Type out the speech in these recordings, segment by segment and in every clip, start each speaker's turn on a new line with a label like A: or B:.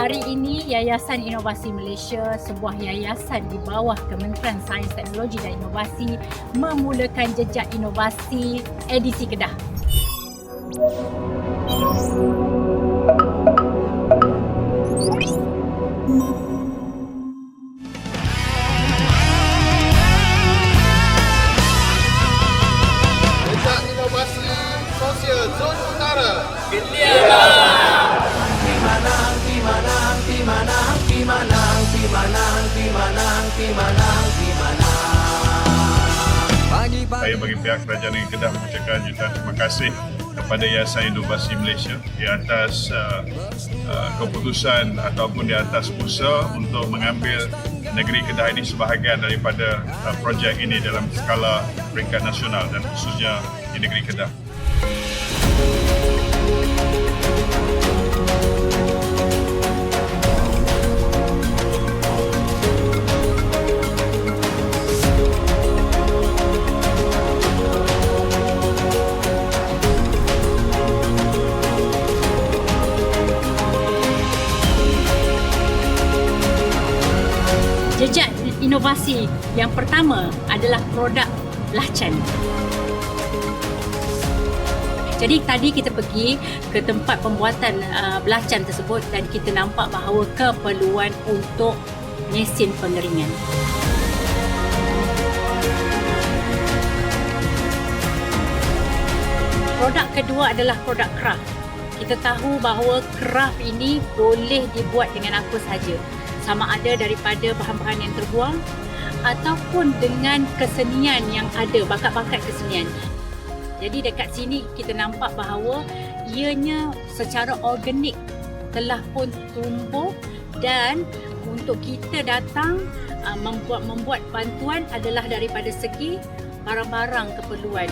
A: Hari ini Yayasan Inovasi Malaysia, sebuah yayasan di bawah Kementerian Sains, Teknologi dan Inovasi, memulakan jejak inovasi edisi Kedah.
B: Jejak inovasi sosial Zon Utara.
C: Saya bagi pihak Kerajaan Negeri Kedah mengucapkan jutaan terima kasih kepada Yayasan Inovasi Malaysia di atas keputusan ataupun di atas usaha untuk mengambil negeri Kedah ini sebahagian daripada projek ini dalam skala peringkat nasional dan khususnya di negeri Kedah.
A: Jejak inovasi yang pertama adalah produk belacan. Jadi tadi kita pergi ke tempat pembuatan belacan tersebut dan kita nampak bahawa keperluan untuk mesin pengeringan. Produk kedua adalah produk kraft. Kita tahu bahawa kraft ini boleh dibuat dengan apa sahaja. Sama ada daripada bahan-bahan yang terbuang ataupun dengan kesenian yang ada, bakat-bakat kesenian. Jadi dekat sini kita nampak bahawa ianya secara organik telah pun tumbuh dan untuk kita datang membuat bantuan adalah daripada segi barang-barang keperluan.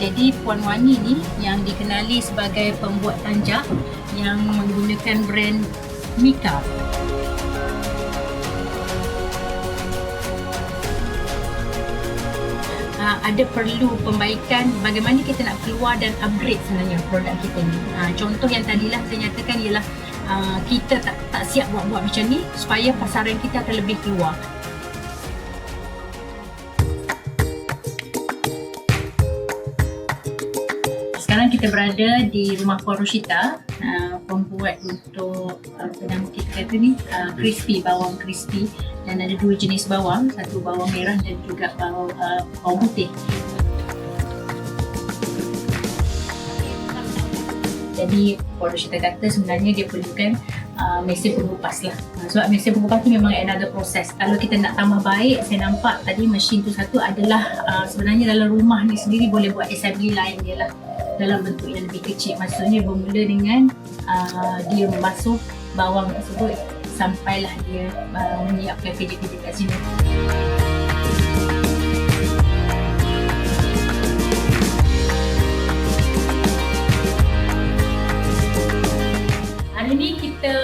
A: Jadi Puan Wani ni yang dikenali sebagai pembuat tanjak yang menggunakan brand Mika. Ada perlu pembaikan bagaimana kita nak keluar dan upgrade sebenarnya produk kita ni. Contoh yang tadilah saya nyatakan ialah kita tak siap buat macam ni supaya pasaran kita akan lebih keluar. Sekarang kita berada di rumah Puan Roshita, pembuat untuk nama kita kata ni crispy, bawang crispy, dan ada dua jenis bawang, satu bawang merah dan juga bawang putih. Jadi Puan Roshita kata sebenarnya dia perlukan mesin pengupas lah. Sebab mesin pengupas tu memang another proses. Kalau kita nak tambah baik, saya nampak tadi mesin tu satu adalah sebenarnya dalam rumah ni sendiri boleh buat assembly line dia lah dalam bentuk yang lebih kecil. Maksudnya bermula dengan dia membasuh bawang tersebut sampailah dia menyiapkan kerja-kerja kat sini. Hari ni kita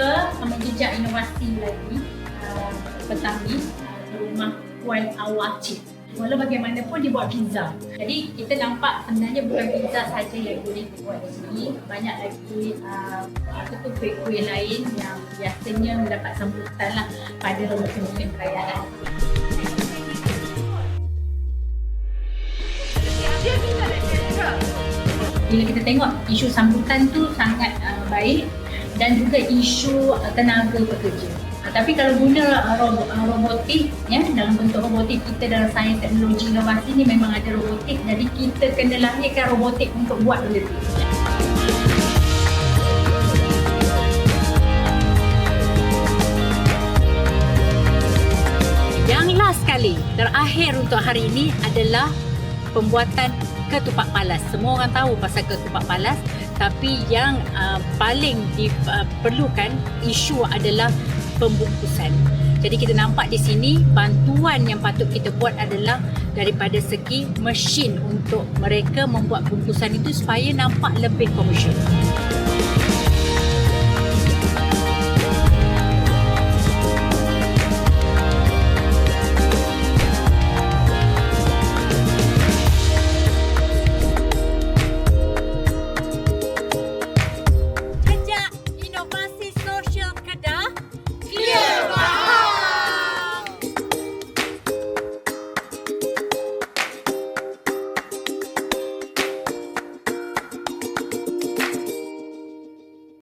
A: menjejak inovasi lagi petang ni di rumah Puan Awati. Walau bagaimanapun dia buat pizza. Jadi kita nampak sebenarnya bukan pizza saja yang boleh dibuat di sini. Banyak lagi kuih-kuih lain yang biasanya mendapat sambutan lah pada musim-musim perayaan. Bila kita tengok isu sambutan tu sangat baik dan juga isu tenaga pekerja. Tapi kalau guna robotik, ya, dalam bentuk robotik, kita dalam sains teknologi inovasi ni memang ada robotik, jadi kita kena lahirkan robotik untuk buat benda tu. Yang last sekali, terakhir untuk hari ini adalah pembuatan ketupat palas. Semua orang tahu pasal ketupat palas, tapi yang paling diperlukan isu adalah pembungkusan. Jadi kita nampak di sini bantuan yang patut kita buat adalah daripada segi mesin untuk mereka membuat bungkusan itu supaya nampak lebih komersial.